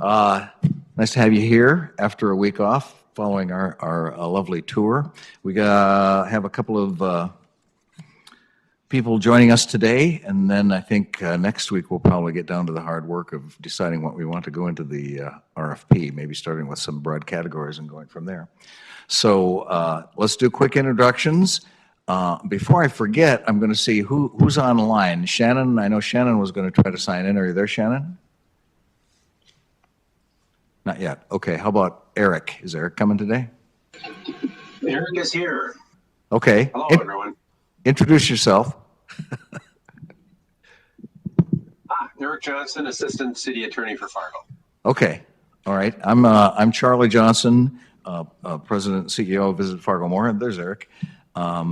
Uh, Nice to have you here after a week off following our lovely tour. We have a couple of people joining us today, and then I think next week we'll probably get down to the hard work of deciding what we want to go into the RFP, maybe starting with some broad categories and going from there. So let's do quick introductions. Before I forget, I'm going to see who's online. Shannon, I know Shannon was going to try to sign in. Are you there, Shannon? Not yet. Okay, how about Eric? Is Eric coming today? Eric is here. Okay. Hello, everyone. Introduce yourself. Eric Johnson, Assistant City Attorney for Fargo. Okay. All right. I'm Charlie Johnson, President and CEO of Visit Fargo Moorhead. There's Eric. Yeah,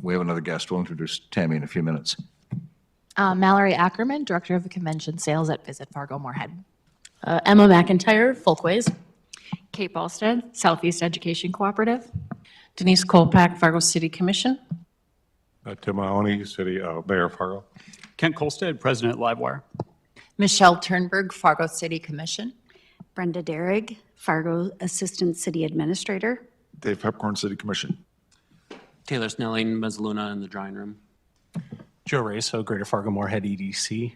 we have another guest. We'll introduce Tammy in a few minutes. Mallory Ackerman, Director of Convention Sales at Visit Fargo Moorhead. Emma McIntyre, Folkways. Kate Balstead, Southeast Education Cooperative. Denise Kolpak, Fargo City Commission. Tim Mahoney, City Mayor Fargo. Kent Kolstad, President Livewire. Michelle Turnberg, Fargo City Commission. Brenda Derrig, Fargo Assistant City Administrator. Dave Pepcorn, City Commission. Taylor Snelling, Mezzaluna in the drawing room. Joe Raso, Greater Fargo Moorhead EDC.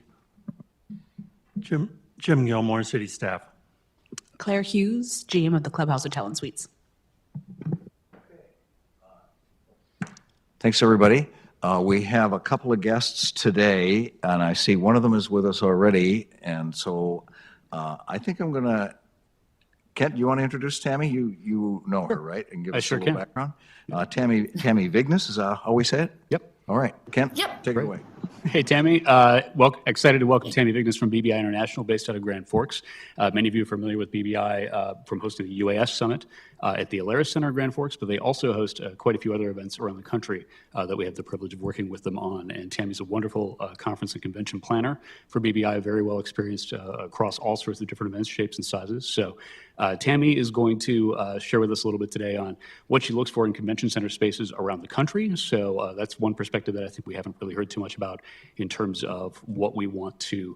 Jim Gilmore, City Staff. Claire Hughes, GM of the Clubhouse Hotel and Suites. Thanks, everybody. We have a couple of guests today, and I see one of them is with us already. And so I think I'm going to, Kent, you want to introduce Tammy? You know her, right? And give I us sure a little can. background. Tammy Vignes, is that how we say it? Yep. All right. Kent, Yep. take it away. Hey, Tammy. Excited to welcome Tammy Vignes from BBI International, based out of Grand Forks. Many of you are familiar with BBI from hosting the UAS Summit at the Alaris Center in Grand Forks, but they also host quite a few other events around the country that we have the privilege of working with them on. And Tammy's a wonderful conference and convention planner for BBI, very well experienced across all sorts of different events, shapes, and sizes. So Tammy is going to share with us a little bit today on what she looks for in convention center spaces around the country. So that's one perspective that I think we haven't really heard too much about in terms of what we want to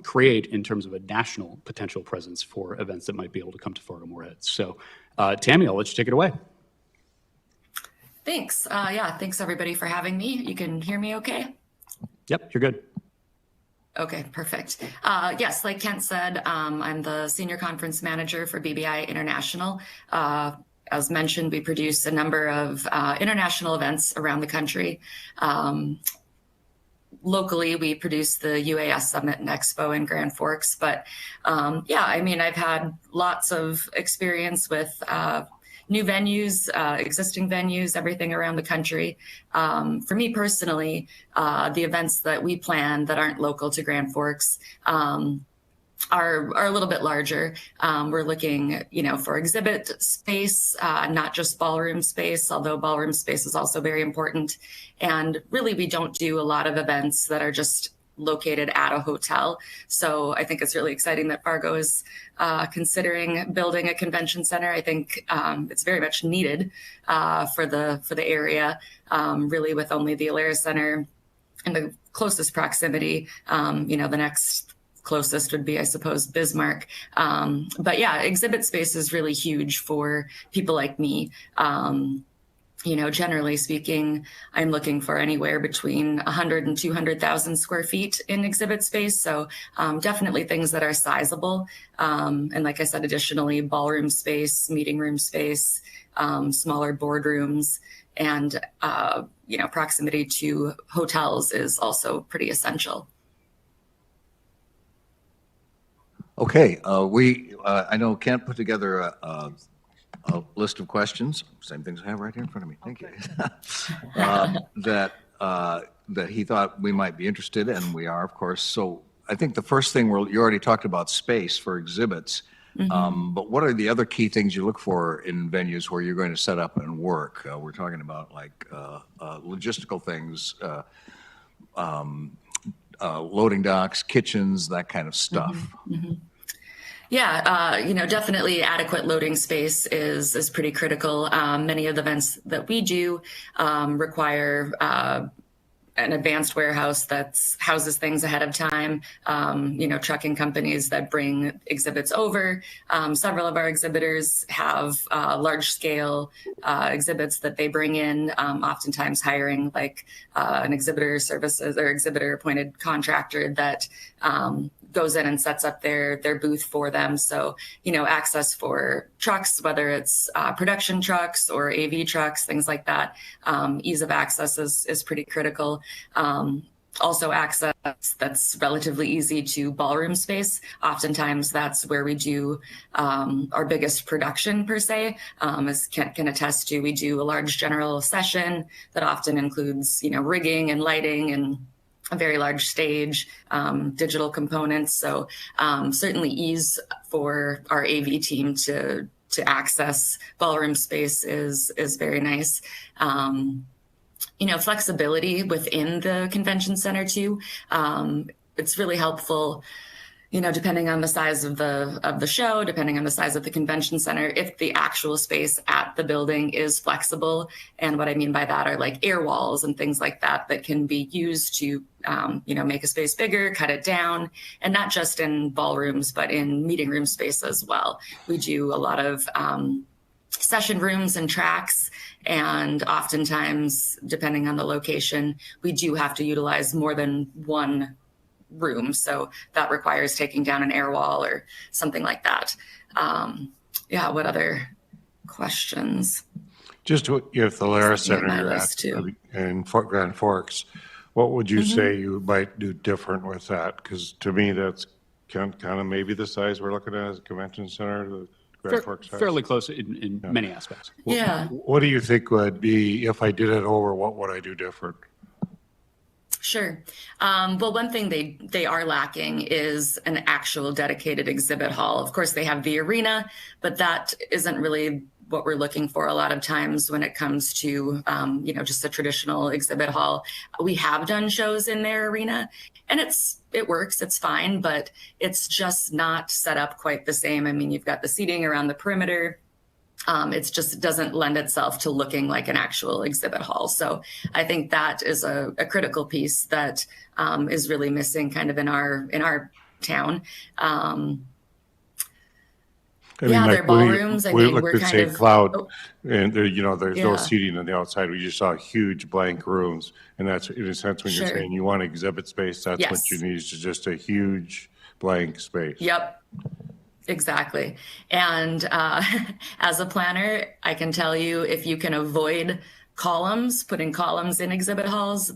create in terms of a national potential presence for events that might be able to come to Fargo Moorhead. So Tammy, I'll let you take it away. Thanks. Thanks everybody for having me. You can hear me okay? Yep, you're good. Okay, perfect. Yes, like Kent said, I'm the Senior Conference Manager for BBI International. As mentioned, we produce a number of international events around the country. Locally, we produce the UAS Summit and Expo in Grand Forks. But I've had lots of experience with new venues, existing venues, everything around the country. For me personally, the events that we plan that aren't local to Grand Forks are a little bit larger. We're looking, for exhibit space, not just ballroom space, although ballroom space is also very important. And really, we don't do a lot of events that are just located at a hotel. So I think it's really exciting that Fargo is considering building a convention center. I think it's very much needed for the area, really with only the Alaris Center in the closest proximity. The next closest would be, I suppose, Bismarck. Exhibit space is really huge for people like me. Generally speaking, I'm looking for anywhere between 100 and 200,000 square feet in exhibit space. So definitely things that are sizable. And like I said, additionally, ballroom space, meeting room space, smaller boardrooms, and, proximity to hotels is also pretty essential. Okay. I know Kent put together a list of questions, same things I have right here in front of me. Thank you. That he thought we might be interested in, and we are, of course. So I think the first thing you already talked about space for exhibits, but what are the other key things you look for in venues where you're going to set up and work? We're talking about logistical things, loading docks, kitchens, that kind of stuff. Definitely adequate loading space is pretty critical. Many of the events that we do require an advanced warehouse that houses things ahead of time, trucking companies that bring exhibits over. Several of our exhibitors have large scale exhibits that they bring in, oftentimes hiring like an exhibitor services or exhibitor appointed contractor that goes in and sets up their booth for them. So, access for trucks, whether it's production trucks or AV trucks, things like that, ease of access is pretty critical. Also access that's relatively easy to ballroom space. Oftentimes that's where we do our biggest production per se. As Kent can attest to, we do a large general session that often includes, rigging and lighting and a very large stage, digital components. So certainly ease for our AV team to access ballroom space is very nice. Flexibility within the convention center too. It's really helpful, depending on the size of the show, depending on the size of the convention center, if the actual space at the building is flexible. And what I mean by that are like air walls and things like that can be used to, make a space bigger, cut it down, and not just in ballrooms, but in meeting room space as well. We do a lot of session rooms and tracks, and oftentimes, depending on the location, we do have to utilize more than one room. So that requires taking down an air wall or something like that. What other questions? Just if the Lara Center my you're list, too. in Grand Forks, what would you say you might do different with that? Because to me, that's kind of maybe the size we're looking at as a convention center, the Grand Forks size. Fairly close in many aspects. Yeah. What do you think would be, if I did it over, what would I do different? Sure. Well, one thing they are lacking is an actual dedicated exhibit hall. Of course, they have the arena, but that isn't really what we're looking for a lot of times when it comes to, just a traditional exhibit hall. We have done shows in their arena, and it works, it's fine, but it's just not set up quite the same. I mean, you've got the seating around the perimeter. It doesn't lend itself to looking like an actual exhibit hall. So I think that is a critical piece that is really missing kind of in our town. Their ballrooms. We looked at St. Cloud, and there's Yeah. no seating on the outside. We just saw huge blank rooms, and that's in a sense when you're Sure. saying you want exhibit space, that's what Yes. you need is just a huge blank space. Yep. Exactly. And as a planner, I can tell you if you can avoid putting columns in exhibit halls,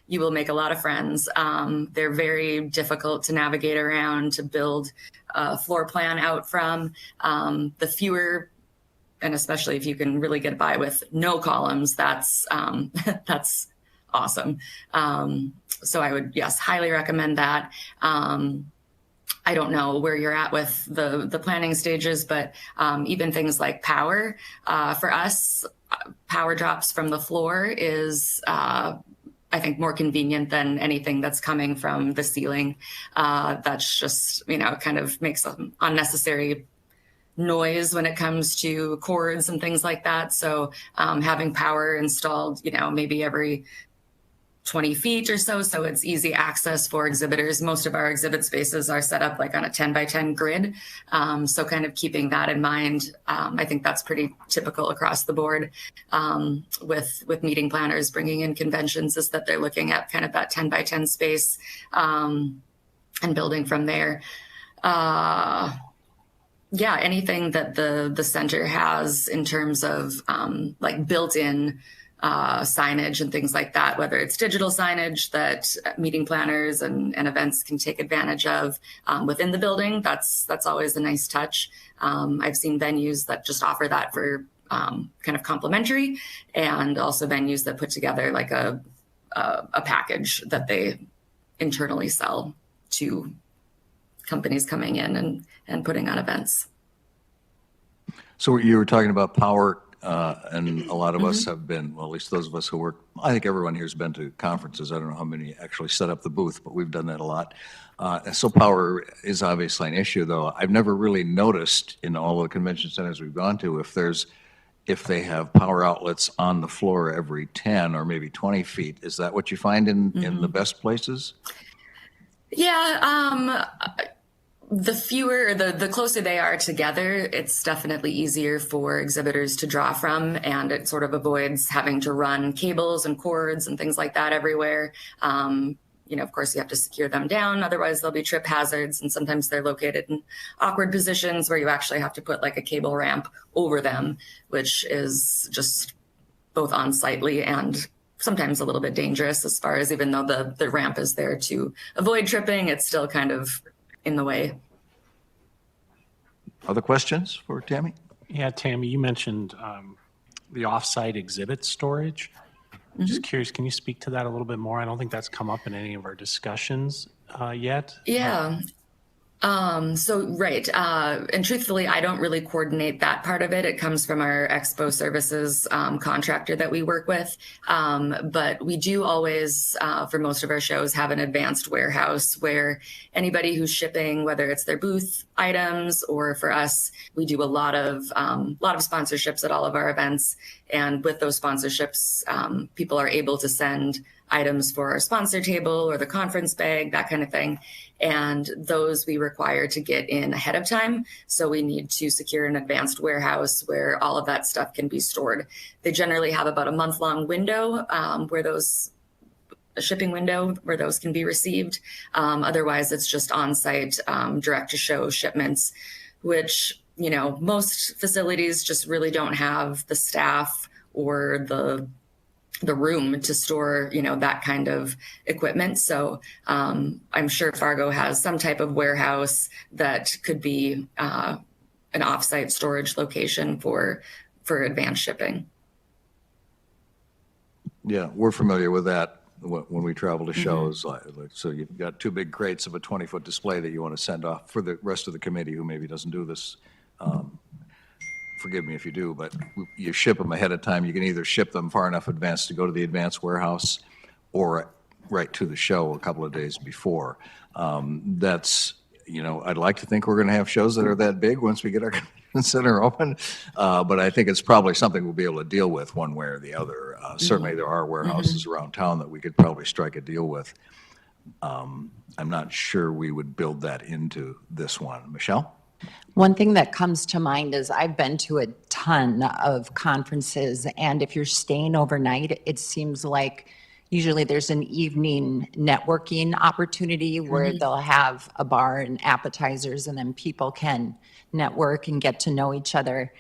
you will make a lot of friends. They're very difficult to navigate around, to build a floor plan out from. The fewer, and especially if you can really get by with no columns, that's awesome. So I would, yes, highly recommend that. I don't know where you're at with the planning stages, but even things like power, for us, power drops from the floor is, I think, more convenient than anything that's coming from the ceiling. That's just, kind of makes some unnecessary noise when it comes to cords and things like that. So having power installed, maybe every 20 feet or so it's easy access for exhibitors. Most of our exhibit spaces are set up like on a 10 by 10 grid. So kind of keeping that in mind, I think that's pretty typical across the board with meeting planners bringing in conventions, is that they're looking at kind of that 10 by 10 space and building from there. Anything that the center has in terms of like built-in signage and things like that, whether it's digital signage that meeting planners and events can take advantage of within the building, that's always a nice touch. I've seen venues that just offer that for kind of complimentary, and also venues that put together like a package that they internally sell to companies coming in and putting on events. So you were talking about power, and a lot of us have been, well, at least those of us who work, I think everyone here has been to conferences. I don't know how many actually set up the booth, but we've done that a lot. So power is obviously an issue, though. I've never really noticed in all the convention centers we've gone to if there's if they have power outlets on the floor every 10 or maybe 20 feet. Is that what you find in the best places? Yeah, the fewer, the closer they are together, it's definitely easier for exhibitors to draw from, and it sort of avoids having to run cables and cords and things like that everywhere. Of course, you have to secure them down, otherwise they'll be trip hazards, and sometimes they're located in awkward positions where you actually have to put like a cable ramp over them, which is just both unsightly and sometimes a little bit dangerous, as far as, even though the ramp is there to avoid tripping, it's still kind of in the way. Other questions for Tammy? Yeah, Tammy, you mentioned the offsite exhibit storage. I'm just curious, can you speak to that a little bit more? I don't think that's come up in any of our discussions yet. Yeah. Right. And truthfully, I don't really coordinate that part of it. It comes from our expo services contractor that we work with. But we do always, for most of our shows, have an advanced warehouse where anybody who's shipping, whether it's their booth items or for us, we do a lot of sponsorships at all of our events. And with those sponsorships, people are able to send items for our sponsor table or the conference bag, that kind of thing. And those we require to get in ahead of time. So we need to secure an advanced warehouse where all of that stuff can be stored. They generally have about a month-long window a shipping window where those can be received. Otherwise, it's just on-site direct-to-show shipments, which, most facilities just really don't have the staff or the room to store, that kind of equipment. So I'm sure Fargo has some type of warehouse that could be an offsite storage location for advanced shipping. Yeah, we're familiar with that when we travel to shows. So you've got two big crates of a 20-foot display that you want to send off for the rest of the committee who maybe doesn't do this. Forgive me if you do, but you ship them ahead of time. You can either ship them far enough advance to go to the advanced warehouse or right to the show a couple of days before. That's, I'd like to think we're going to have shows that are that big once we get our convention center open. But I think it's probably something we'll be able to deal with one way or the other. Certainly there are warehouses around town that we could probably strike a deal with. I'm not sure we would build that into this one. Michelle? One thing that comes to mind is I've been to a ton of conferences, and if you're staying overnight, it seems like usually there's an evening networking opportunity where they'll have a bar and appetizers, and then people can network and get to know each other.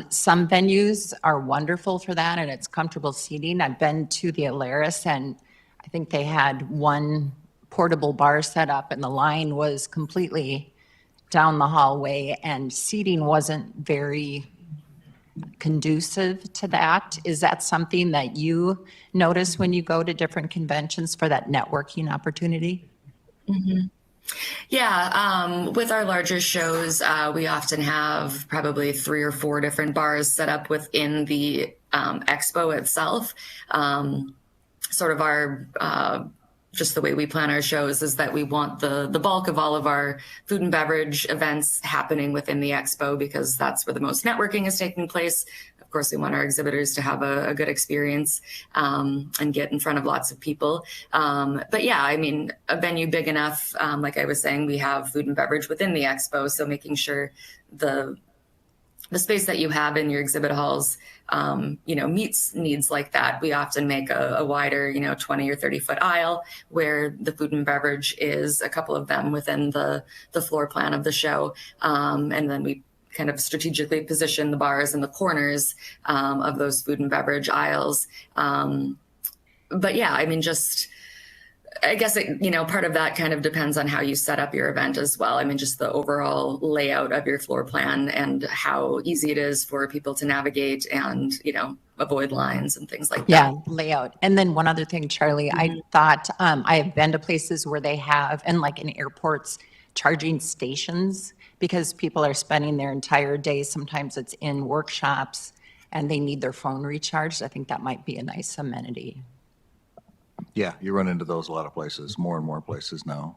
Some venues are wonderful for that, and it's comfortable seating. I've been to the Alaris, and I think they had one portable bar set up, and the line was completely down the hallway, and seating wasn't very conducive to that. Is that something that you notice when you go to different conventions for that networking opportunity? Yeah, with our larger shows, we often have probably 3 or 4 different bars set up within the expo itself. Sort of our just the way we plan our shows is that we want the bulk of all of our food and beverage events happening within the expo, because that's where the most networking is taking place. Of course, we want our exhibitors to have a good experience and get in front of lots of people. But yeah, I mean, a venue big enough, like I was saying, we have food and beverage within the expo. So making sure the space that you have in your exhibit halls, meets needs like that. We often make a wider, 20 or 30 foot aisle where the food and beverage is a couple of them within the floor plan of the show. And then we kind of strategically position the bars in the corners of those food and beverage aisles. But yeah, I mean, I guess part of that kind of depends on how you set up your event as well. I mean, just the overall layout of your floor plan and how easy it is for people to navigate and, avoid lines and things like that. Yeah, layout. And then one other thing, Charlie, I thought I have been to places where they have, and like in airports, charging stations, because people are spending their entire day. Sometimes it's in workshops and they need their phone recharged. I think that might be a nice amenity. Yeah, you run into those a lot of places, more and more places now.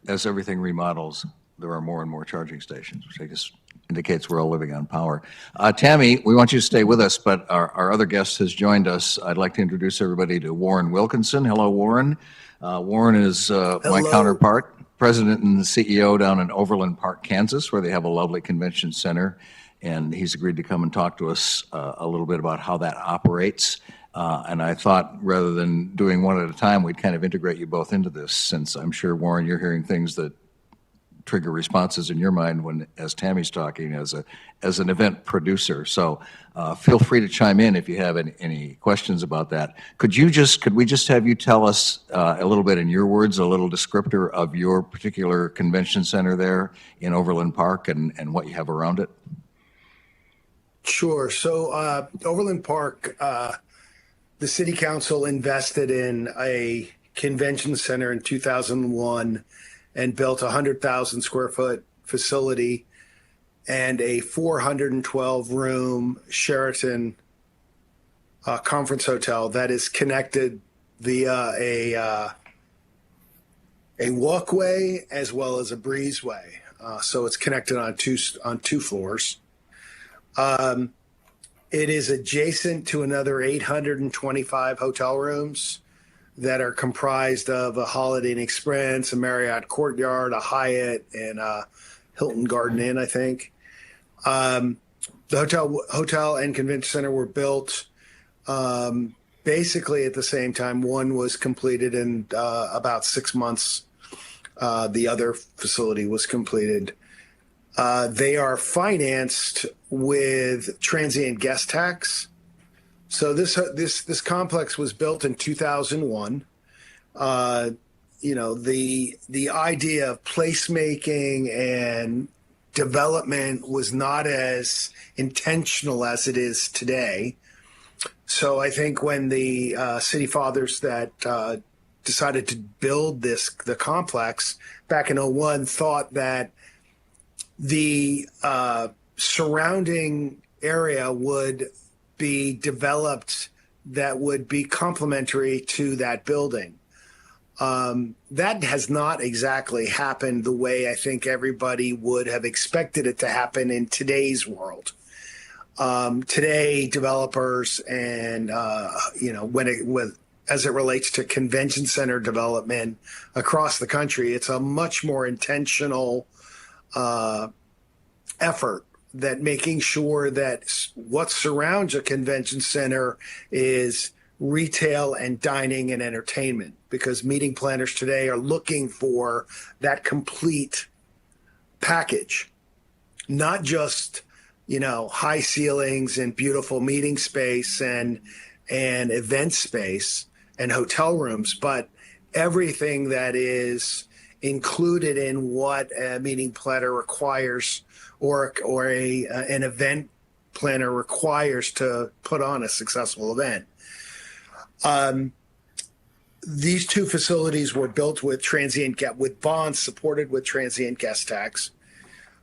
As everything remodels, there are more and more charging stations, which I guess indicates we're all living on power. Tammy, we want you to stay with us, but our other guest has joined us. I'd like to introduce everybody to Warren Wilkinson. Hello, Warren. Warren is my counterpart, president and CEO down in Overland Park, Kansas, where they have a lovely convention center. And he's agreed to come and talk to us a little bit about how that operates. And I thought rather than doing one at a time, we'd kind of integrate you both into this, since I'm sure, Warren, you're hearing things that trigger responses in your mind when, as Tammy's talking, as an event producer. So feel free to chime in if you have any questions about that. Could we just have you tell us a little bit in your words, a little descriptor of your particular convention center there in Overland Park and what you have around it? Sure. So Overland Park, the city council invested in a convention center in 2001 and built a 100,000 square foot facility and a 412 room Sheraton conference hotel that is connected via a walkway as well as a breezeway. So it's connected on two floors. It is adjacent to another 825 hotel rooms that are comprised of a Holiday Inn Express, a Marriott Courtyard, a Hyatt, and a Hilton Garden Inn, I think. The hotel and convention center were built basically at the same time. One was completed in about 6 months. The other facility was completed. They are financed with transient guest tax. So this complex was built in 2001. The idea of placemaking and development was not as intentional as it is today. So I think when the city fathers that decided to build the complex back in 2001 thought that the surrounding area would be developed that would be complementary to that building. That has not exactly happened the way I think everybody would have expected it to happen in today's world. Today, developers and, as it relates to convention center development across the country, it's a much more intentional effort that making sure that what surrounds a convention center is retail and dining and entertainment, because meeting planners today are looking for that complete package, not just, high ceilings and beautiful meeting space and event space and hotel rooms, but everything that is included in what a meeting planner requires or an event planner requires to put on a successful event. These two facilities were built with with bonds supported with transient guest tax.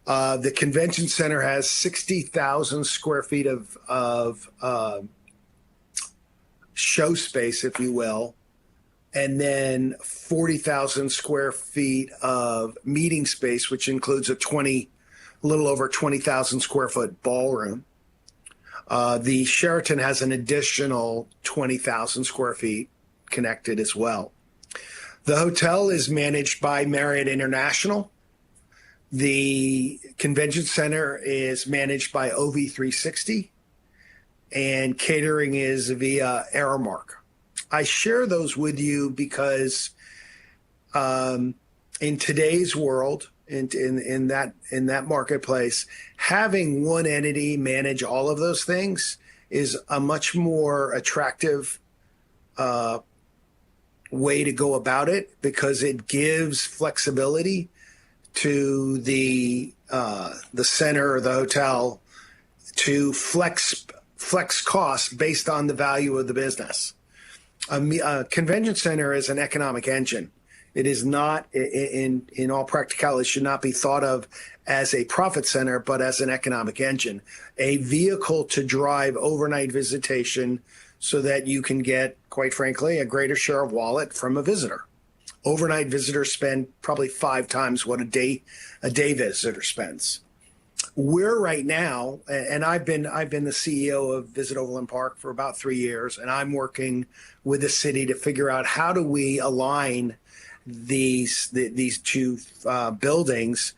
The convention center has 60,000 square feet of show space, if you will, and then 40,000 square feet of meeting space, which includes a little over 20,000 square foot ballroom. The Sheraton has an additional 20,000 square feet connected as well. The hotel is managed by Marriott International. The convention center is managed by OV360, and catering is via Aramark. I share those with you because in today's world, in that marketplace, having one entity manage all of those things is a much more attractive way to go about it, because it gives flexibility to the center or the hotel to flex costs based on the value of the business. A convention center is an economic engine. It is not, in all practicality, should not be thought of as a profit center, but as an economic engine, a vehicle to drive overnight visitation so that you can get, quite frankly, a greater share of wallet from a visitor. Overnight visitors spend probably 5 times what a day visitor spends. we're right now, and I've been the CEO of Visit Overland Park for about 3 years, and I'm working with the city to figure out how do we align these two buildings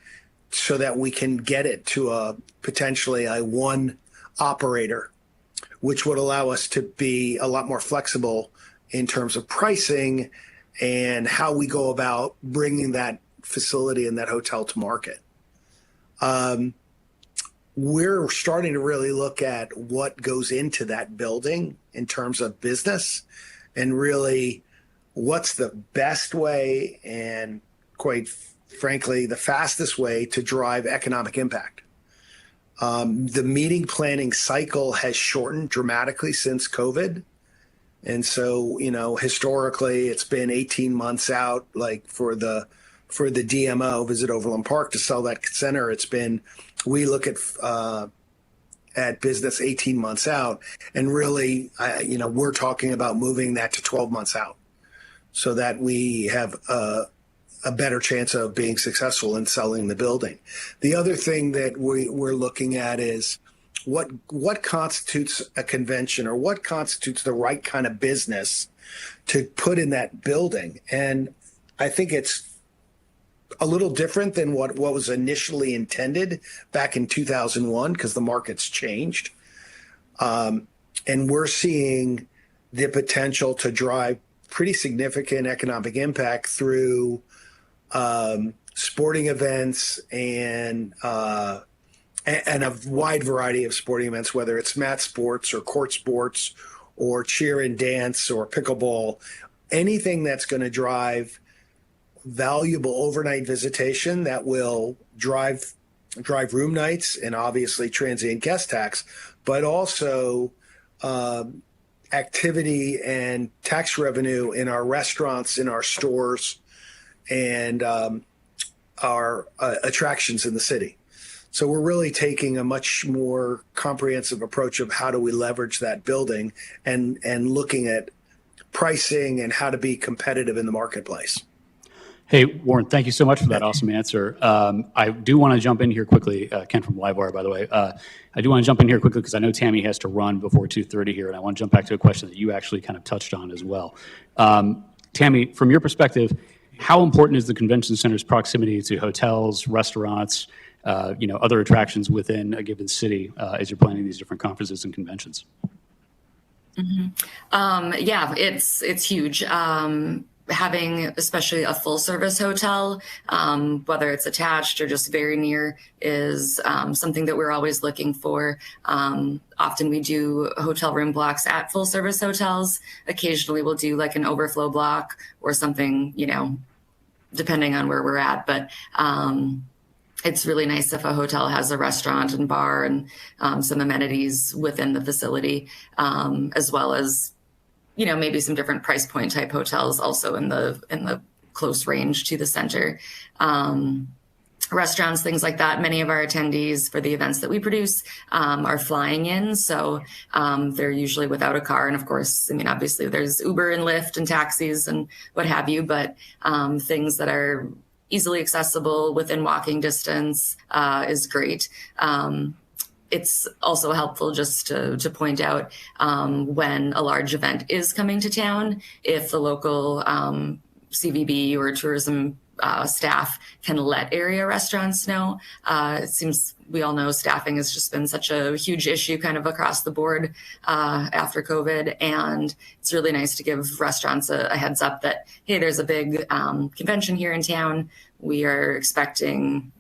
so that we can get it to potentially a one operator, which would allow us to be a lot more flexible in terms of pricing and how we go about bringing that facility and that hotel to market. We're starting to really look at what goes into that building in terms of business and really what's the best way and, quite frankly, the fastest way to drive economic impact. The meeting planning cycle has shortened dramatically since COVID. And so, historically it's been 18 months out, like for the DMO, Visit Overland Park, to sell that center. We look at business 18 months out, and really, we're talking about moving that to 12 months out so that we have a better chance of being successful in selling the building. The other thing that we're looking at is what constitutes a convention, or what constitutes the right kind of business to put in that building. And I think it's a little different than what was initially intended back in 2001, because the market's changed. And we're seeing the potential to drive pretty significant economic impact through sporting events and a wide variety of sporting events, whether it's mat sports or court sports or cheer and dance or pickleball, anything that's going to drive valuable overnight visitation that will drive room nights and obviously transient guest tax, but also activity and tax revenue in our restaurants, in our stores, and our attractions in the city. So we're really taking a much more comprehensive approach of how do we leverage that building and looking at pricing and how to be competitive in the marketplace. Hey, Warren, thank you so much for that awesome answer. I do want to jump in here quickly. Ken from Livebar, by the way. I do want to jump in here quickly because I know Tammy has to run before 2:30 here, and I want to jump back to a question that you actually kind of touched on as well. Tammy, from your perspective, how important is the convention center's proximity to hotels, restaurants, other attractions within a given city as you're planning these different conferences and conventions? Yeah, it's huge. Having especially a full service hotel, whether it's attached or just very near, is something that we're always looking for. Often we do hotel room blocks at full service hotels. Occasionally we'll do like an overflow block or something, depending on where we're at. But it's really nice if a hotel has a restaurant and bar and some amenities within the facility, as well as maybe some different price point type hotels also in the close range to the center. Restaurants, things like that. Many of our attendees for the events that we produce are flying in. So they're usually without a car. And of course, obviously there's Uber and Lyft and taxis and what have you, but things that are easily accessible within walking distance is great. It's also helpful just to point out when a large event is coming to town, if the local CVB or tourism staff can let area restaurants know. It seems we all know staffing has just been such a huge issue kind of across the board after COVID. And it's really nice to give restaurants a heads up that, hey, there's a big convention here in town. We are expecting,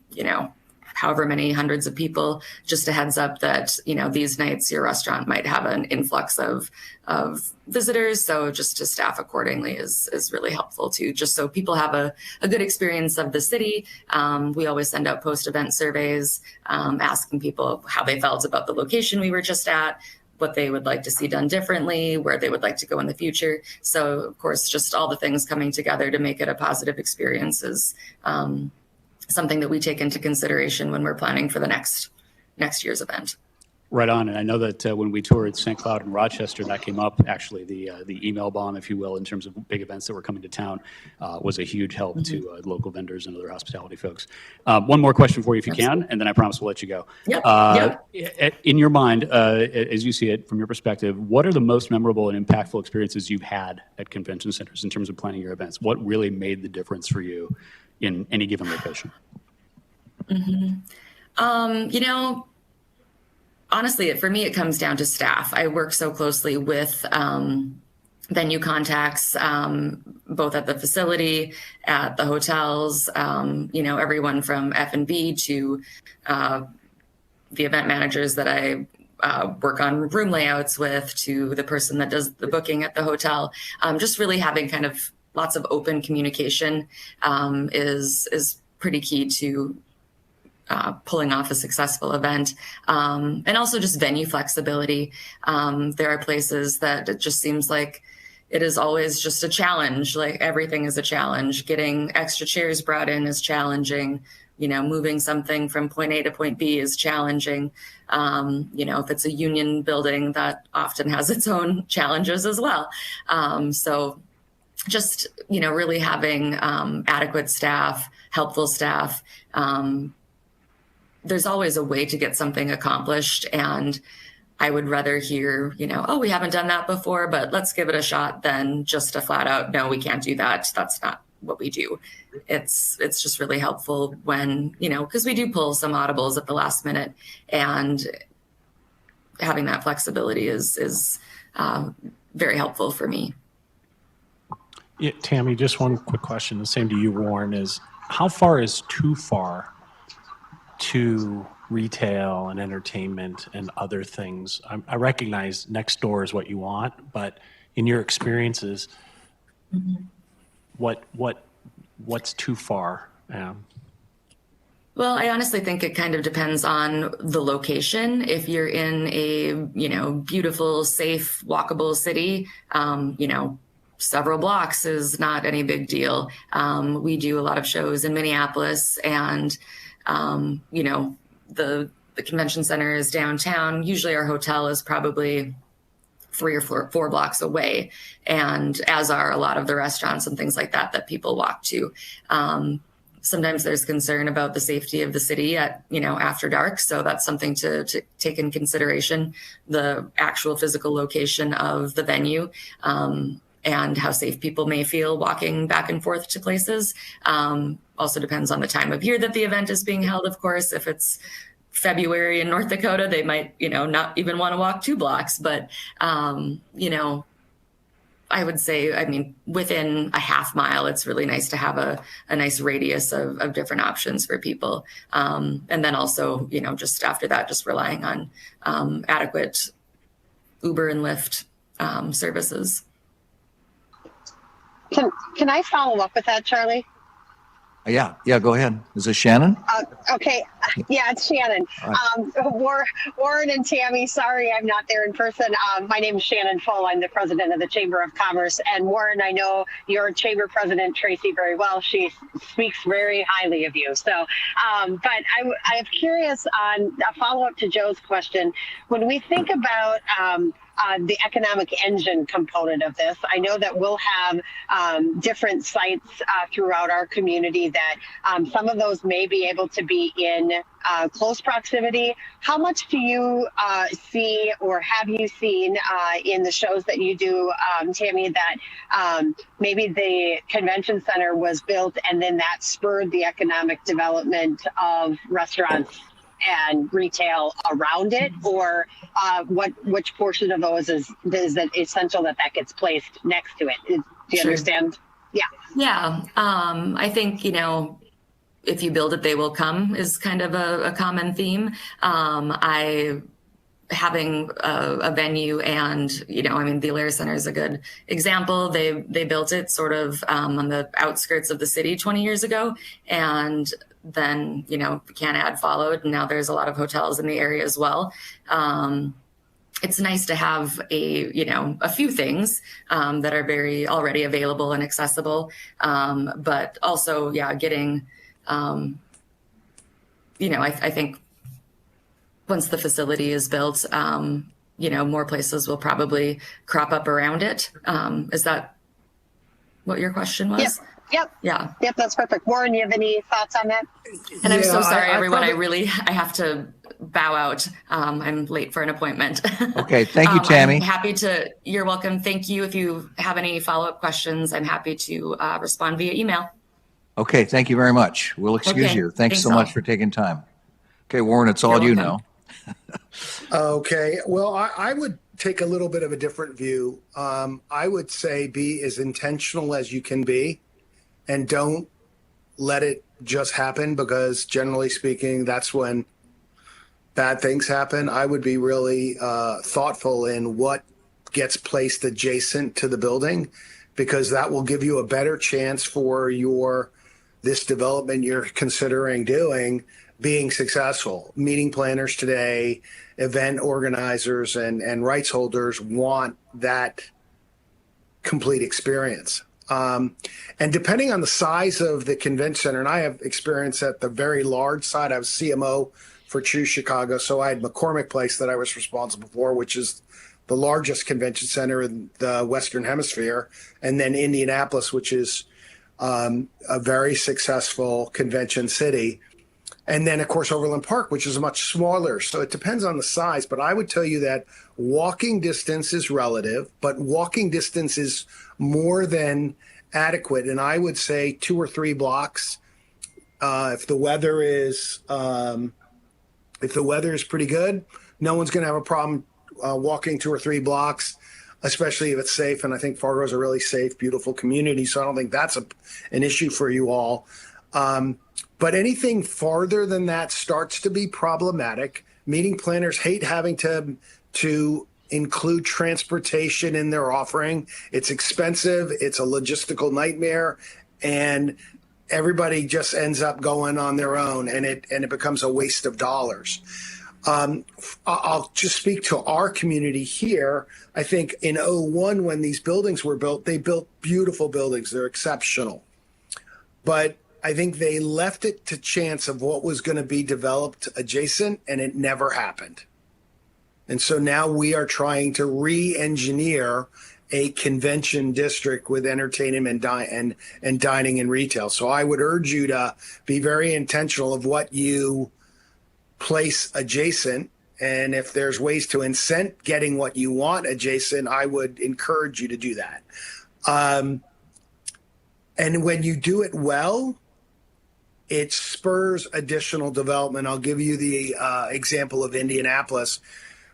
however many hundreds of people, just a heads up that, these nights your restaurant might have an influx of visitors. So just to staff accordingly is really helpful too, just so people have a good experience of the city. We always send out post-event surveys asking people how they felt about the location we were just at, what they would like to see done differently, where they would like to go in the future. So of course, just all the things coming together to make it a positive experience is something that we take into consideration when we're planning for the next year's event. Right on. And I know that when we toured St. Cloud and Rochester, that came up, actually, the email bomb, if you will, in terms of big events that were coming to town, was a huge help to local vendors and other hospitality folks. One more question for you, if you can, and then I promise we'll let you go. In your mind, as you see it, from your perspective, what are the most memorable and impactful experiences you've had at convention centers in terms of planning your events? What really made the difference for you in any given location? Honestly, for me, it comes down to staff. I work so closely with venue contacts, both at the facility, at the hotels, everyone from F&B to the event managers that I work on room layouts with, to the person that does the booking at the hotel. Just really having kind of lots of open communication is pretty key to pulling off a successful event. And also just venue flexibility. There are places that it just seems like it is always just a challenge. Like everything is a challenge. Getting extra chairs brought in is challenging. Moving something from point A to point B is challenging. If it's a union building, that often has its own challenges as well. So just, really having adequate staff, helpful staff, there's always a way to get something accomplished. And I would rather hear, oh, we haven't done that before, but let's give it a shot, than just a flat out, no, we can't do that. That's not what we do. It's just really helpful when, because we do pull some audibles at the last minute, and having that flexibility is very helpful for me. Yeah, Tammy, just one quick question. The same to you, Warren, is how far is too far to retail and entertainment and other things? I recognize next door is what you want, but in your experiences, what's too far? Well, I honestly think it kind of depends on the location. If you're in a, beautiful, safe, walkable city, several blocks is not any big deal. We do a lot of shows in Minneapolis, and the convention center is downtown. Usually our hotel is probably 3 or 4 blocks away, and as are a lot of the restaurants and things like that people walk to. Sometimes there's concern about the safety of the city at, after dark. So that's something to take in consideration, the actual physical location of the venue, and how safe people may feel walking back and forth to places. Also depends on the time of year that the event is being held, of course. If it's February in North Dakota, they might, not even want to walk 2 blocks. But, I would say, within a half mile, it's really nice to have a nice radius of different options for people. And then also, just after that, just relying on adequate Uber and Lyft services. Can I follow up with that, Charlie? Yeah, go ahead. Is this Shannon? Okay. Yeah, it's Shannon. Warren and Tammy, sorry I'm not there in person. My name is Shannon Full. I'm the president of the Chamber of Commerce. And Warren, I know your chamber president, Tracy, very well. She speaks very highly of you. So, but I'm curious on a follow-up to Joe's question. When we think about the economic engine component of this, I know that we'll have different sites throughout our community that some of those may be able to be in close proximity. How much do you see, or have you seen in the shows that you do, Tammy, that maybe the convention center was built and then that spurred the economic development of restaurants and retail around it, or which portion of those is it essential that gets placed next to it? Do you understand? Yeah. I think, if you build it, they will come is kind of a common theme. Having a venue, and the Alaris Center is a good example. They built it sort of on the outskirts of the city 20 years ago, and then Can-Ad followed, and now there's a lot of hotels in the area as well. It's nice to have a few things that are very already available and accessible, but also getting I think once the facility is built, more places will probably crop up around it. Is that what your question was? Yep. Yeah. Yep, that's perfect. Warren, you have any thoughts on that? And I'm so sorry, everyone. probably- I have to bow out. I'm late for an appointment. Okay, thank you, Tammy. I'm happy to, you're welcome. Thank you. If you have any follow-up questions, I'm happy to respond via email. Okay, thank you very much. We'll excuse Okay, you. Thanks so thanks all. much for taking time. Okay, Warren, it's all You're you welcome. now. Okay. Well, I would take a little bit of a different view. I would say be as intentional as you can be and don't let it just happen, because generally speaking, that's when bad things happen. I would be really thoughtful in what gets placed adjacent to the building, because that will give you a better chance for this development you're considering doing being successful. Meeting planners today, event organizers, and rights holders want that complete experience. And depending on the size of the convention center, and I have experience at the very large side. I was CMO for Choose Chicago, so I had McCormick Place that I was responsible for, which is the largest convention center in the Western Hemisphere, and then Indianapolis, which is a very successful convention city. And then, of course, Overland Park, which is much smaller. So it depends on the size. But I would tell you that walking distance is relative, but walking distance is more than adequate. And I would say 2 or 3 blocks. If the weather is pretty good, no one's going to have a problem walking 2 or 3 blocks, especially if it's safe. And I think Fargo's a really safe, beautiful community. So I don't think that's an issue for you all. But anything farther than that starts to be problematic. Meeting planners hate having to include transportation in their offering. It's expensive. It's a logistical nightmare, and everybody just ends up going on their own, and it becomes a waste of dollars. I'll just speak to our community here. I think in 2001, when these buildings were built, they built beautiful buildings. They're exceptional. But I think they left it to chance of what was going to be developed adjacent, and it never happened. And so now we are trying to re-engineer a convention district with entertainment and dining and retail. So I would urge you to be very intentional of what you place adjacent. And if there's ways to incent getting what you want adjacent, I would encourage you to do that. And when you do it well, it spurs additional development. I'll give you the example of Indianapolis.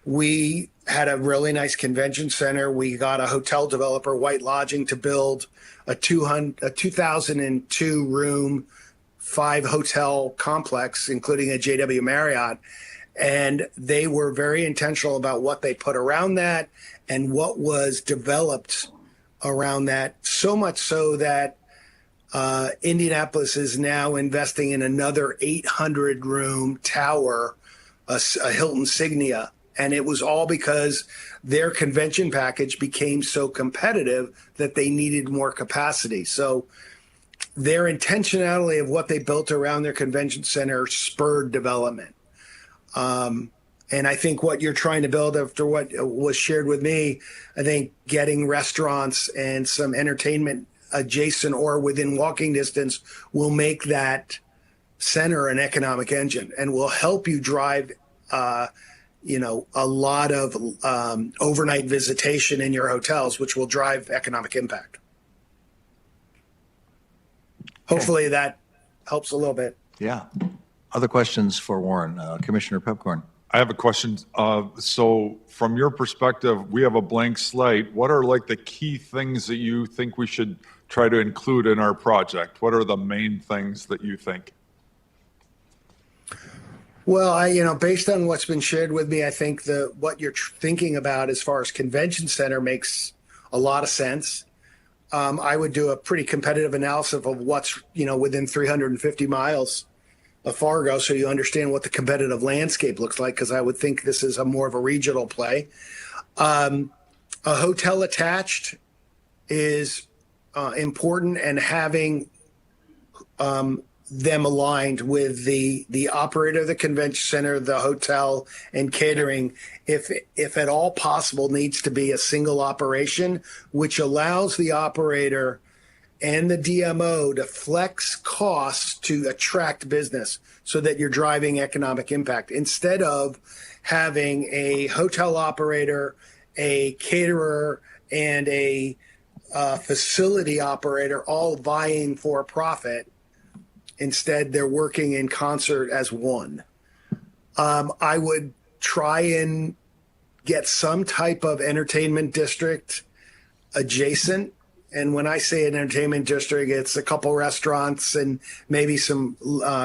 We had a really nice convention center. We got a hotel developer, White Lodging, to build a 2,002 room, 5 hotel complex, including a JW Marriott. And they were very intentional about what they put around that and what was developed around that. So much so that Indianapolis is now investing in another 800 room tower, a Hilton Signia. And it was all because their convention package became so competitive that they needed more capacity. So their intentionality of what they built around their convention center spurred development. And I think what you're trying to build, after what was shared with me, I think getting restaurants and some entertainment adjacent or within walking distance will make that center an economic engine and will help you drive a lot of overnight visitation in your hotels, which will drive economic impact. Hopefully that helps a little bit. Yeah. Other questions for Warren? Commissioner Pepcorn. I have a question. So from your perspective, we have a blank slate. What are like the key things that you think we should try to include in our project? What are the main things that you think? Well, based on what's been shared with me, I think what you're thinking about as far as convention center makes a lot of sense. I would do a pretty competitive analysis of what's, within 350 miles of Fargo, so you understand what the competitive landscape looks like, because I would think this is more of a regional play. A hotel attached is important, and having them aligned with the operator of the convention center, the hotel, and catering, if at all possible, needs to be a single operation, which allows the operator and the DMO to flex costs to attract business so that you're driving economic impact instead of having a hotel operator, a caterer, and a facility operator all vying for profit. Instead, they're working in concert as one. I would try and get some type of entertainment district adjacent. And when I say an entertainment district, it's a couple restaurants and maybe some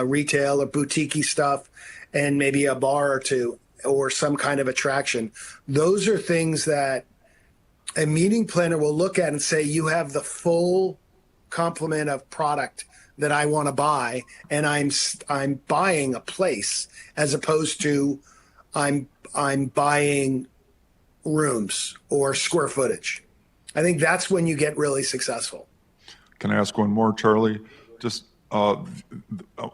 retail or boutique-y stuff and maybe a bar or two or some kind of attraction. Those are things that a meeting planner will look at and say, you have the full complement of product that I want to buy, and I'm buying a place as opposed to I'm buying rooms or square footage. I think that's when you get really successful. Can I ask one more, Charlie? Just on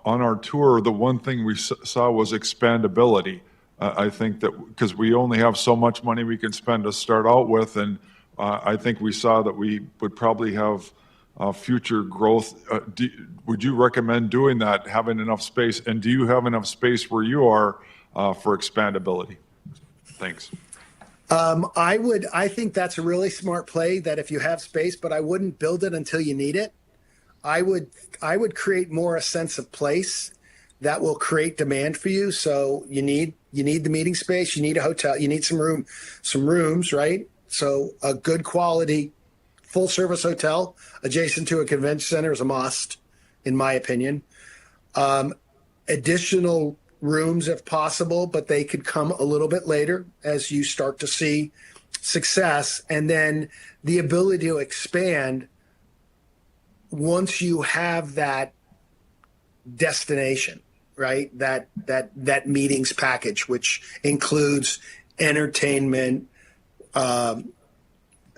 our tour, the one thing we saw was expandability. I think that because we only have so much money we can spend to start out with, and I think we saw that we would probably have future growth. Would you recommend doing that, having enough space? And do you have enough space where you are for expandability? Thanks. I think that's a really smart play, that if you have space, but I wouldn't build it until you need it. I would create more a sense of place that will create demand for you. So you need the meeting space, you need a hotel, you need some rooms, right? So a good quality full service hotel adjacent to a convention center is a must, in my opinion. Additional rooms if possible, but they could come a little bit later as you start to see success. And then the ability to expand once you have that destination, right? That meetings package, which includes entertainment,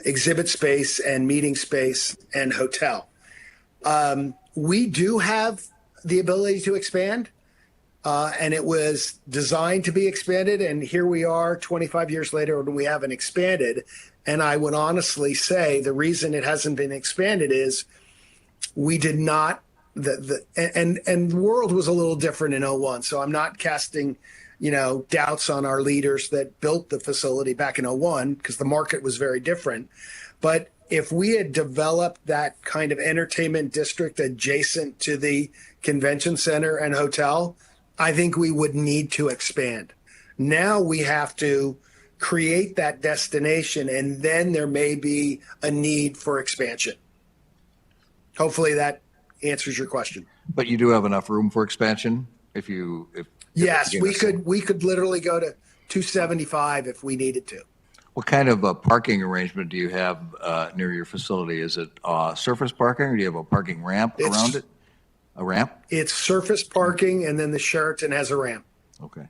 exhibit space and meeting space and hotel. We do have the ability to expand, and it was designed to be expanded. And here we are 25 years later and we haven't expanded. And I would honestly say the reason it hasn't been expanded is we did not, and the world was a little different in 01. So I'm not casting doubts on our leaders that built the facility back in 01 because the market was very different. But if we had developed that kind of entertainment district adjacent to the convention center and hotel, I think we would need to expand. Now we have to create that destination, and then there may be a need for expansion. Hopefully that answers your question. But you do have enough room for expansion if Yes, we could literally go to 275 if we needed to. What kind of a parking arrangement do you have near your facility? Is it surface parking, or do you have a parking ramp around it? A ramp? It's surface parking, and then the Sheraton has a ramp. Okay.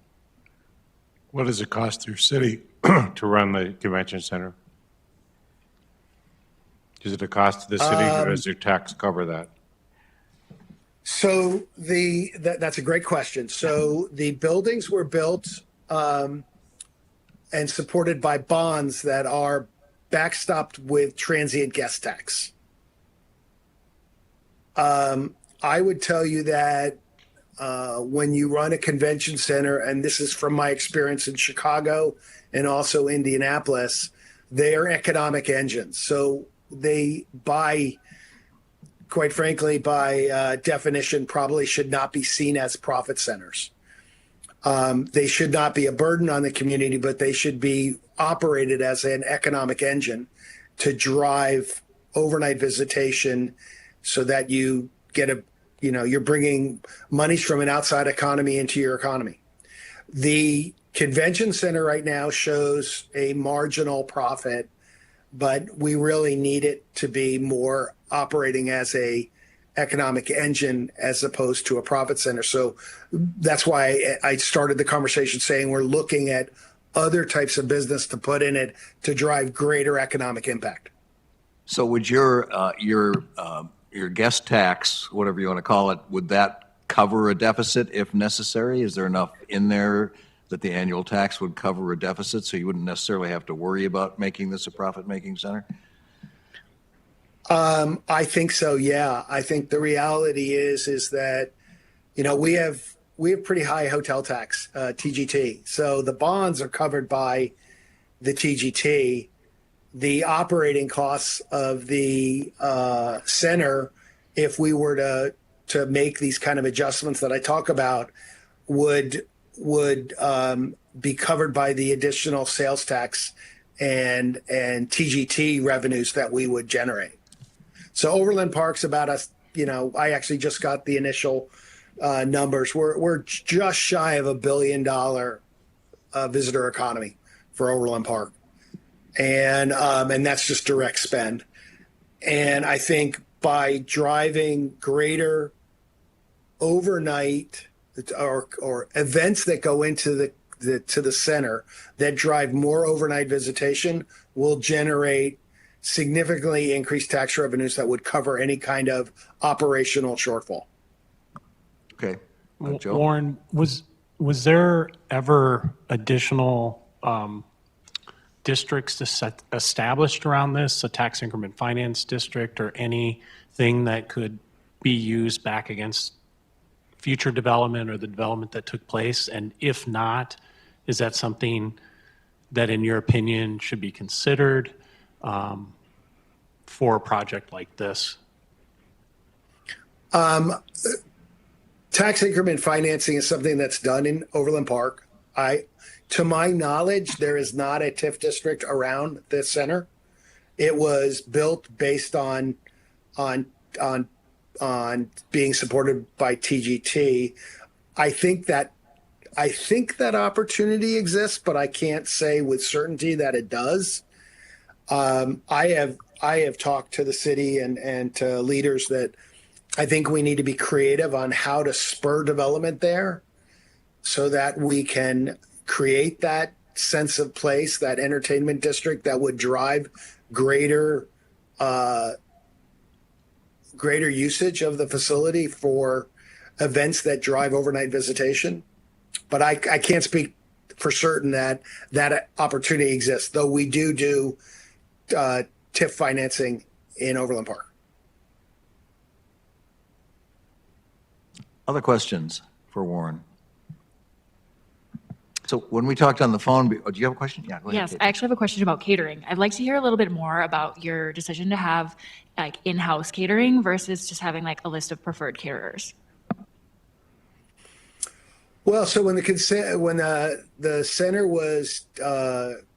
What does it cost your city to run the convention center? Is it a cost to the city, or does your tax cover that? So that's a great question. So the buildings were built and supported by bonds that are backstopped with transient guest tax. I would tell you that when you run a convention center, and this is from my experience in Chicago and also Indianapolis, they are economic engines. So they quite frankly, by definition, probably should not be seen as profit centers. They should not be a burden on the community, but they should be operated as an economic engine to drive overnight visitation so that you get you're bringing monies from an outside economy into your economy. The convention center right now shows a marginal profit, but we really need it to be more operating as a economic engine as opposed to a profit center. So that's why I started the conversation saying we're looking at other types of business to put in it to drive greater economic impact. So would your guest tax, whatever you want to call it, would that cover a deficit if necessary? Is there enough in there that the annual tax would cover a deficit, so you wouldn't necessarily have to worry about making this a profit-making center? I think so. Yeah. I think the reality is that, we have pretty high hotel tax, TGT. So the bonds are covered by the TGT. The operating costs of the center, if we were to make these kind of adjustments that I talk about, would be covered by the additional sales tax and TGT revenues that we would generate. So Overland Park's about I actually just got the initial numbers. We're just shy of $1 billion visitor economy for Overland Park. And that's just direct spend. And I think by driving greater overnight or events that go into the center that drive more overnight visitation will generate significantly increased tax revenues that would cover any kind of operational shortfall. Okay. Joe? Warren, was there ever additional districts established around this, a tax increment finance district or anything that could be used back against future development or the development that took place? And if not, is that something that, in your opinion, should be considered for a project like this? Tax increment financing is something that's done in Overland Park. To my knowledge, there is not a TIF district around this center. It was built based on being supported by TGT. I think that opportunity exists, but I can't say with certainty that it does. I have talked to the city and to leaders that I think we need to be creative on how to spur development there so that we can create that sense of place, that entertainment district that would drive greater usage of the facility for events that drive overnight visitation. But I can't speak for certain that opportunity exists, though we do TIF financing in Overland Park. Other questions for Warren? So when we talked on the phone, do you have a question? Yeah, go ahead. Yes, Kate. I actually have a question about catering. I'd like to hear a little bit more about your decision to have like in-house catering versus just having like a list of preferred caterers. Well, so when the center was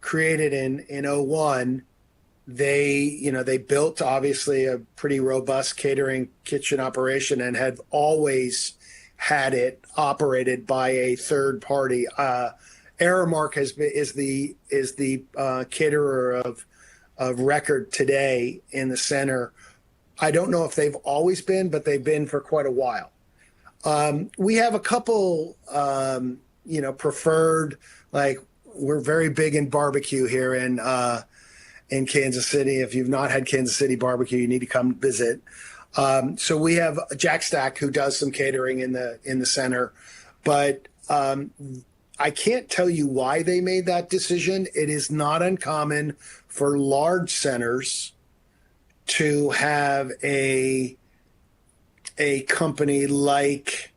created in 2001, they built obviously a pretty robust catering kitchen operation and had always had it operated by a third party. Aramark is the caterer of record today in the center. I don't know if they've always been, but they've been for quite a while. We have a couple, preferred, like we're very big in barbecue here in Kansas City. If you've not had Kansas City barbecue, you need to come visit. So we have Jack Stack who does some catering in the center, but I can't tell you why they made that decision. It is not uncommon for large centers to have a company like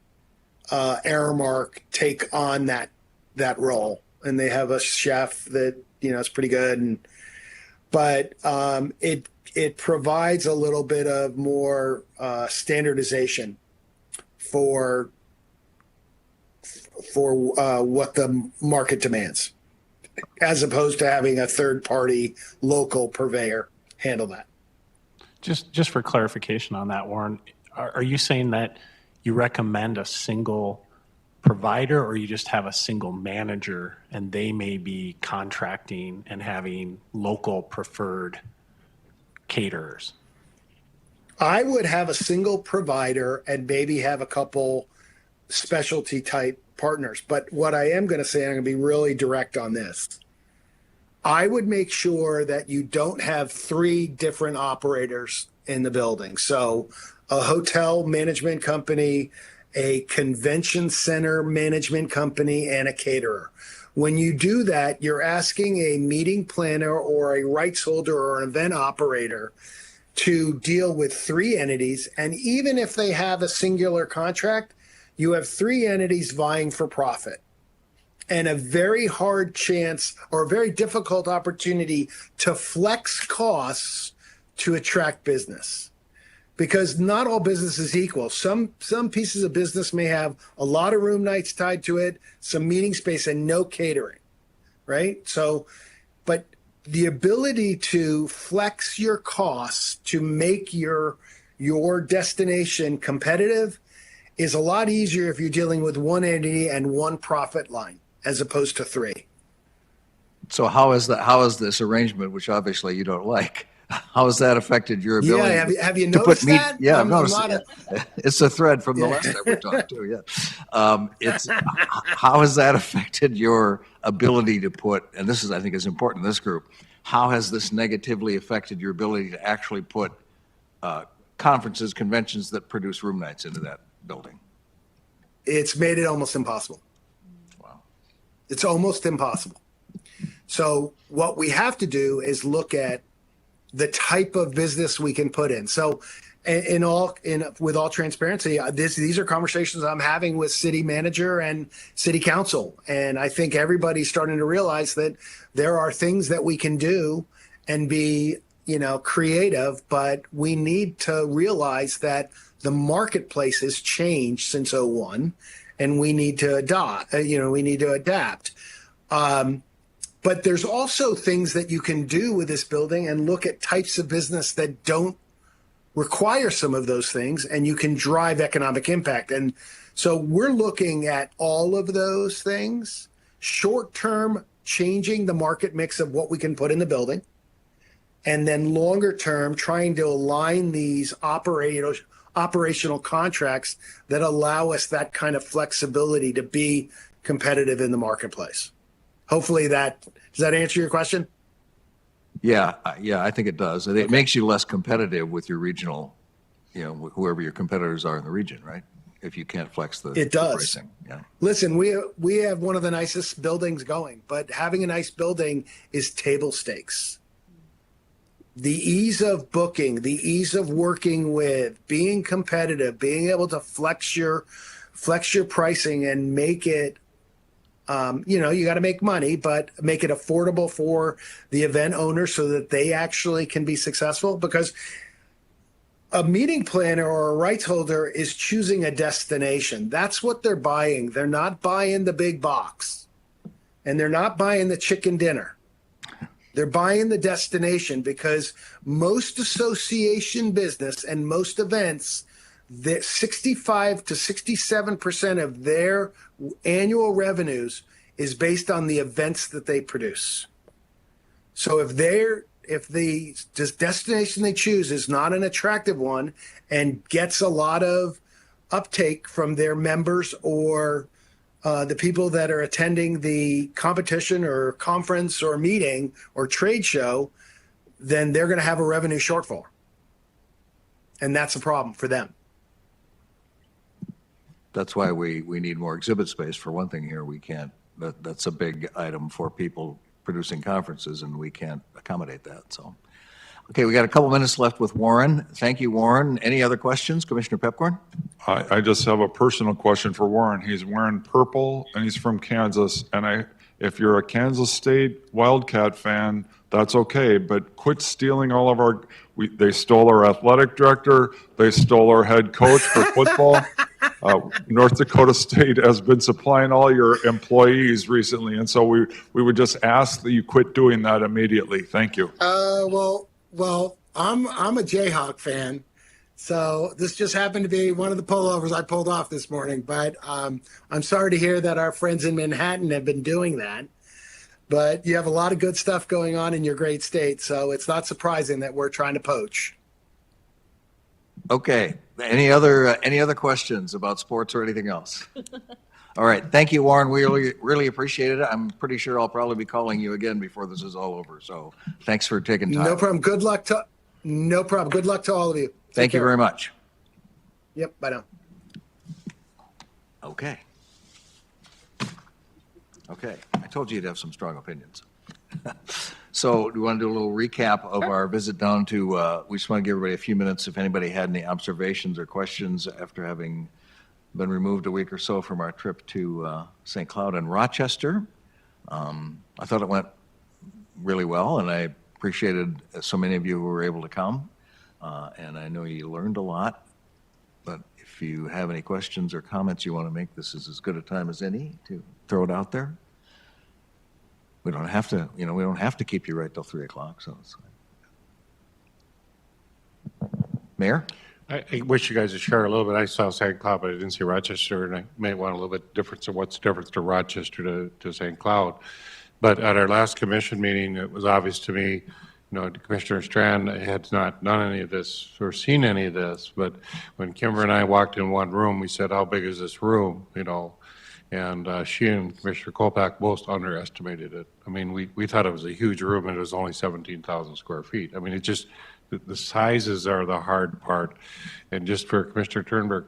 Aramark take on that role, and they have a chef that is pretty good, but it provides a little bit of more standardization for what the market demands, as opposed to having a third-party local purveyor handle that. Just for clarification on that, Warren, are you saying that you recommend a single provider, or you just have a single manager and they may be contracting and having local preferred caterers? I would have a single provider and maybe have a couple specialty type partners. But what I am going to say, I'm going to be really direct on this. I would make sure that you don't have 3 different operators in the building. So a hotel management company a convention center management company, and a caterer. When you do that, you're asking a meeting planner or a rights holder or an event operator to deal with 3 entities. And even if they have a singular contract, you have 3 entities vying for profit, and a very hard chance or a very difficult opportunity to flex costs to attract business. Because not all business is equal. Some pieces of business may have a lot of room nights tied to it, some meeting space, and no catering, right? So, but the ability to flex your costs to make your destination competitive is a lot easier if you're dealing with one entity and one profit line as opposed to 3. So how is this arrangement, which obviously you don't like, how has that affected your ability? Yeah, have you to noticed put meat? that? Yeah, I've noticed it. It's a thread from the Yeah. last time we talked to. Yeah, how has that affected your ability to put? And this is, I think, is important in this group. How has this negatively affected your ability to actually put conferences, conventions that produce room nights into that building? It's made it almost impossible. Wow. It's almost impossible. So what we have to do is look at the type of business we can put in. So with all transparency, these are conversations I'm having with city manager and city council. And I think everybody's starting to realize that there are things that we can do and be, creative, but we need to realize that the marketplace has changed since 2001 and we need to adapt. But there's also things that you can do with this building and look at types of business that don't require some of those things, and you can drive economic impact. And so we're looking at all of those things, short term, changing the market mix of what we can put in the building, and then longer term, trying to align these operational contracts that allow us that kind of flexibility to be competitive in the marketplace. Hopefully does that answer your question? Yeah, I think it does. It makes you less competitive with your regional, whoever your competitors are in the region, right? If you can't flex the pricing. Yeah. Listen, we have one of the nicest buildings going, but having a nice building is table stakes. The ease of booking, the ease of working with, being competitive, being able to flex your pricing and make it, you got to make money, but make it affordable for the event owner so that they actually can be successful. Because a meeting planner or a rights holder is choosing a destination. That's what they're buying. They're not buying the big box, and they're not buying the chicken dinner. They're buying the destination, because most association business and most events, that 65 to 67% of their annual revenues is based on the events that they produce. So if the destination they choose is not an attractive one and gets a lot of uptake from their members or the people that are attending the competition or conference or meeting or trade show, then they're going to have a revenue shortfall. And that's a problem for them. That's why we need more exhibit space for one thing here. We can't, that's a big item for people producing conferences, and we can't accommodate that. So, okay, we got a couple minutes left with Warren. Thank you, Warren. Any other questions, Commissioner Pepcorn? I just have a personal question for Warren. He's wearing purple and he's from Kansas. And if you're a Kansas State Wildcat fan, that's okay, but quit stealing all of they stole our athletic director. They stole our head coach for football. North Dakota State has been supplying all your employees recently. And so we would just ask that you quit doing that immediately. Thank you. Well, I'm a Jayhawk fan. So this just happened to be one of the pullovers I pulled off this morning. But I'm sorry to hear that our friends in Manhattan have been doing that. But you have a lot of good stuff going on in your great state, so it's not surprising that we're trying to poach. Okay. Any other questions about sports or anything else? All right. Thank you, Warren. We really appreciate it. I'm pretty sure I'll probably be calling you again before this is all over. So thanks for taking time. No problem. Good luck to all of you. Thank you very much. Yep. Bye now. Okay. Okay, I told you you'd have some strong opinions. So do you want to do a little recap of our visit down to, we just want to give everybody a few minutes if anybody had any observations or questions after having been removed a week or so from our trip to St. Cloud and Rochester. I thought it went really well, and I appreciated so many of you who were able to come. And I know you learned a lot, but if you have any questions or comments you want to make, this is as good a time as any to throw it out there. We don't have to, we don't have to keep you right till 3 o'clock, so it's fine. Mayor? I wish you guys would share a little bit. I saw St. Cloud, but I didn't see Rochester, and I may want a little bit difference of what's the difference to Rochester to St. Cloud. But at our last commission meeting, it was obvious to me, Commissioner Strand had not done any of this or seen any of this, but when Kimber and I walked in one room, we said, how big is this room, And she and Commissioner Kolpak both underestimated it. I mean, we thought it was a huge room, and it was only 17,000 square feet. I mean, it just, the sizes are the hard part. And just for Commissioner Turnberg,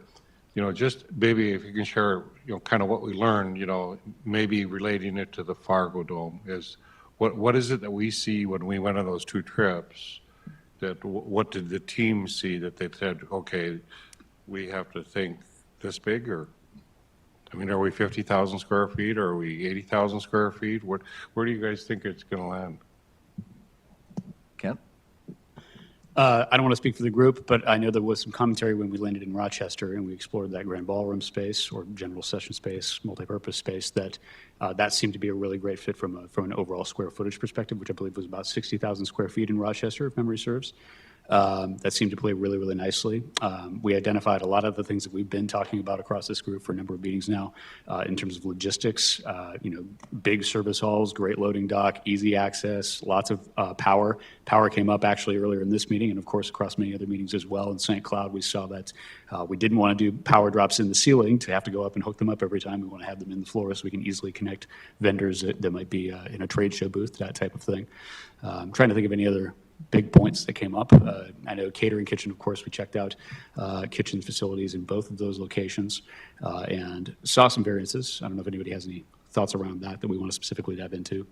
just maybe if you can share, kind of what we learned, maybe relating it to the Fargo Dome is what is it that we see when we went on those 2 trips? That what did the team see that they said, okay, we have to think this big, or? I mean, are we 50,000 square feet, or are we 80,000 square feet? Where do you guys think it's going to land? Kent? I don't want to speak for the group, but I know there was some commentary when we landed in Rochester and we explored that grand ballroom space or general session space, multipurpose space, that that seemed to be a really great fit from an overall square footage perspective, which I believe was about 60,000 square feet in Rochester, if memory serves. That seemed to play really, really nicely. We identified a lot of the things that we've been talking about across this group for a number of meetings now in terms of logistics, big service halls, great loading dock, easy access, lots of power. Power came up actually earlier in this meeting and, of course, across many other meetings as well. In St. Cloud, we saw that we didn't want to do power drops in the ceiling to have to go up and hook them up every time. We want to have them in the floor so we can easily connect vendors that might be in a trade show booth, that type of thing. I'm trying to think of any other big points that came up. I know catering kitchen, of course, we checked out kitchen facilities in both of those locations and saw some variances. I don't know if anybody has any thoughts around that we want to specifically dive into.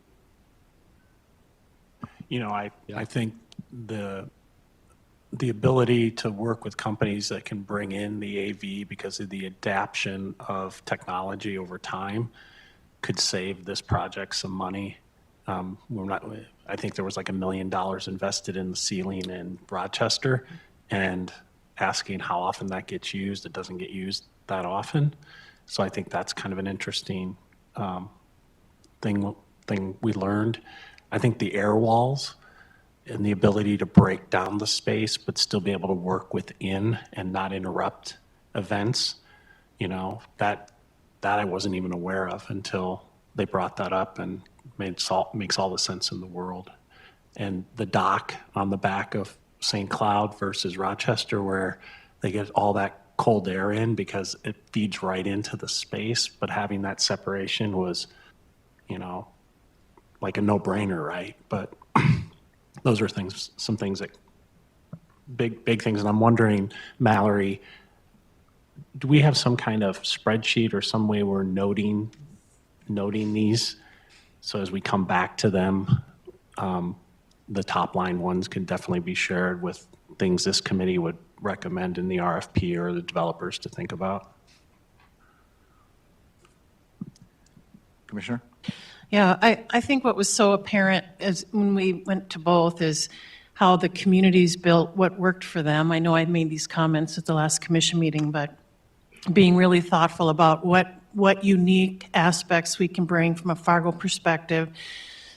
I think the ability to work with companies that can bring in the AV because of the adaptation of technology over time could save this project some money. I think there was like $1 million invested in the ceiling in Rochester, and asking how often that gets used, it doesn't get used that often. So I think that's kind of an interesting thing we learned. I think the air walls and the ability to break down the space but still be able to work within and not interrupt events, that I wasn't even aware of until they brought that up, and makes all the sense in the world. And the dock on the back of St. Cloud versus Rochester, where they get all that cold air in because it feeds right into the space, but having that separation was, like a no-brainer, right? But those are some things that, big things. And I'm wondering, Mallory, do we have some kind of spreadsheet or some way we're noting these? So as we come back to them, the top line ones can definitely be shared with things this committee would recommend in the RFP or the developers to think about. Commissioner? Yeah, I think what was so apparent is when we went to both is how the communities built what worked for them. I know I made these comments at the last commission meeting, but being really thoughtful about what unique aspects we can bring from a Fargo perspective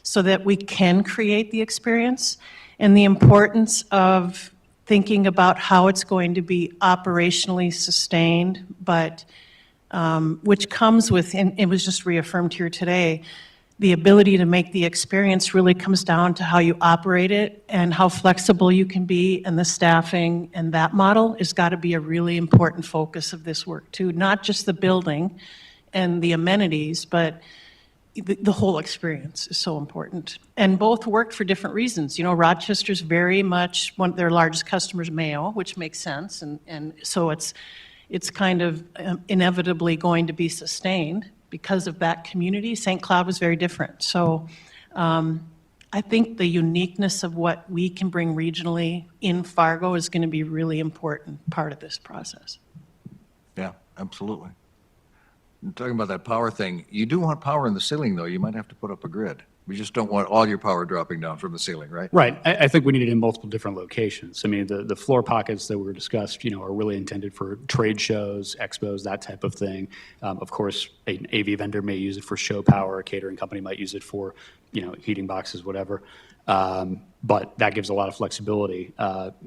so that we can create the experience, and the importance of thinking about how it's going to be operationally sustained, but which comes with, and it was just reaffirmed here today, the ability to make the experience really comes down to how you operate it and how flexible you can be, and the staffing, and that model has got to be a really important focus of this work too, not just the building and the amenities, but the whole experience is so important. And both worked for different reasons. Rochester's very much one of their largest customers, Mayo, which makes sense, and so it's it's kind of inevitably going to be sustained because of that community. St. Cloud was very different. So I think the uniqueness of what we can bring regionally in Fargo is going to be a really important part of this process. Yeah, absolutely. And talking about that power thing, you do want power in the ceiling, though. You might have to put up a grid. We just don't want all your power dropping down from the ceiling, right? Right. I think we need it in multiple different locations. I mean, the floor pockets that were discussed, are really intended for trade shows, expos, that type of thing. Of course, an AV vendor may use it for show power. A catering company might use it for, heating boxes, whatever. But that gives a lot of flexibility.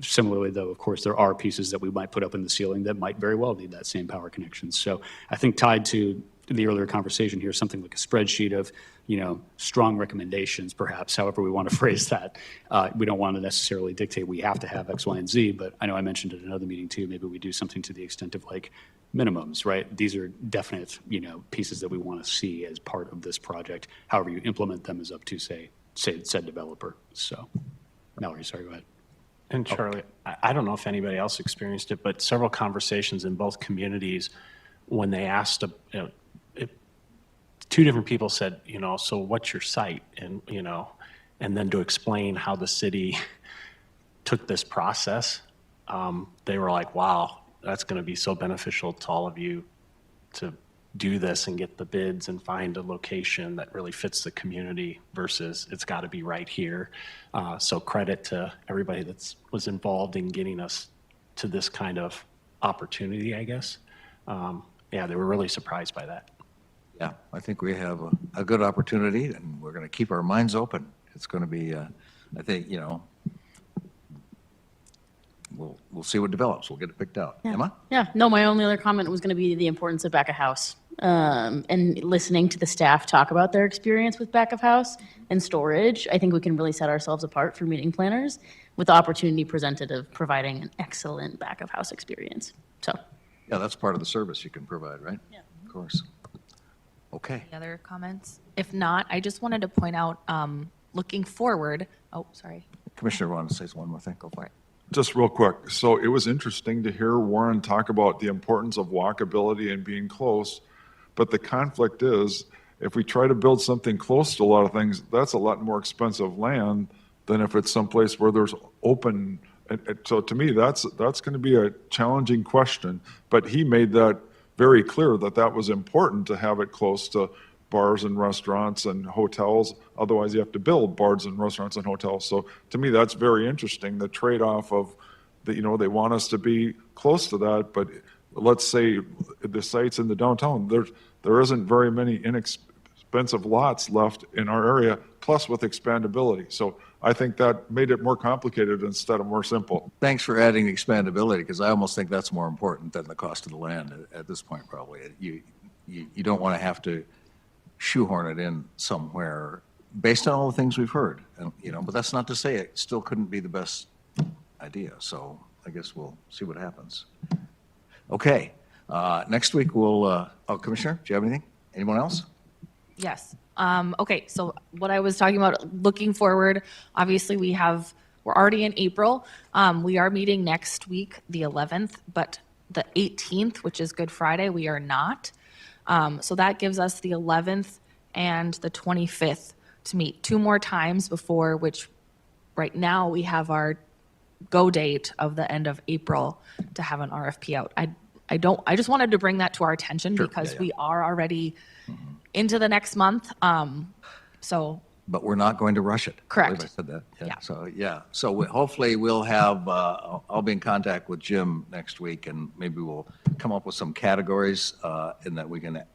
Similarly, though, of course, there are pieces that we might put up in the ceiling that might very well need that same power connection. So I think tied to the earlier conversation here, something like a spreadsheet of, strong recommendations, perhaps, however we want to phrase that. We don't want to necessarily dictate we have to have X, Y, and Z, but I know I mentioned at another meeting too, maybe we do something to the extent of like minimums, right? These are definite, pieces that we want to see as part of this project. However you implement them is up to, say said developer. So, Mallory, sorry, go ahead. And Charlie, I don't know if anybody else experienced it, but several conversations in both communities when they asked, two different people said, so what's your site? And, and then to explain how the city took this process, they were like, wow, that's going to be so beneficial to all of you to do this and get the bids and find a location that really fits the community versus it's got to be right here. So credit to everybody was involved in getting us to this kind of opportunity, I guess. Yeah, they were really surprised by that. Yeah, I think we have a good opportunity, and we're going to keep our minds open. It's going to be, I think, we'll see what develops. We'll get it picked out. Yeah. Emma? Yeah, no, my only other comment was going to be the importance of back of house. And listening to the staff talk about their experience with back of house and storage, I think we can really set ourselves apart for meeting planners with the opportunity presented of providing an excellent back of house experience. So. Yeah, that's part of the service you can provide, right? Yeah. Of course. Okay. Any other comments? If not, I just wanted to point out, looking forward, sorry. Commissioner wanted to say one more thing. Go for it. Just real quick. So it was interesting to hear Warren talk about the importance of walkability and being close. But the conflict is, if we try to build something close to a lot of things, that's a lot more expensive land than if it's someplace where there's open. And so to me, that's going to be a challenging question. But he made that very clear that was important to have it close to bars and restaurants and hotels. Otherwise, you have to build bars and restaurants and hotels. So to me, that's very interesting, the trade-off of, they want us to be close to that, but let's say the sites in the downtown, there isn't very many inexpensive lots left in our area, plus with expandability. So I think that made it more complicated instead of more simple. Thanks for adding the expandability, because I almost think that's more important than the cost of the land at this point, probably. You don't want to have to shoehorn it in somewhere based on all the things we've heard, and, but that's not to say it still couldn't be the best idea. So I guess we'll see what happens. Okay. Next week we'll, Commissioner, do you have anything? Anyone else? Yes. Okay, so what I was talking about, looking forward, obviously we're already in April. We are meeting next week, the 11th, but the 18th, which is Good Friday, we are not. So that gives us the 11th and the 25th to meet 2 more times before, which right now we have our go date of the end of April to have an RFP out. I just wanted to bring that to our attention because we are already into the next month. But we're not going to rush it. Correct. I believe I said that. Yeah. So hopefully we'll have, I'll be in contact with Jim next week, and maybe we'll come up with some categories and that we can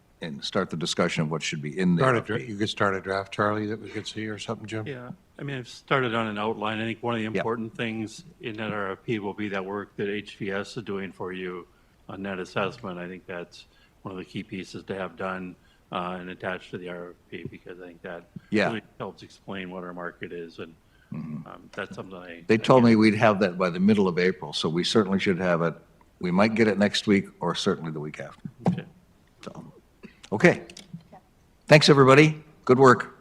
start the discussion of what should be in there. You could start a draft, Charlie, that we could see or something, Jim? Yeah, I mean, I've started on an outline. I think one of the important things in that RFP will be that work that HVS is doing for you on net assessment. I think that's one of the key pieces to have done and attached to the RFP, because I think that really helps explain what our market is, and that's something They told me we'd have that by the middle of April, so we certainly should have it. We might get it next week or certainly the week after. Okay. So, okay. Thanks, everybody. Good work.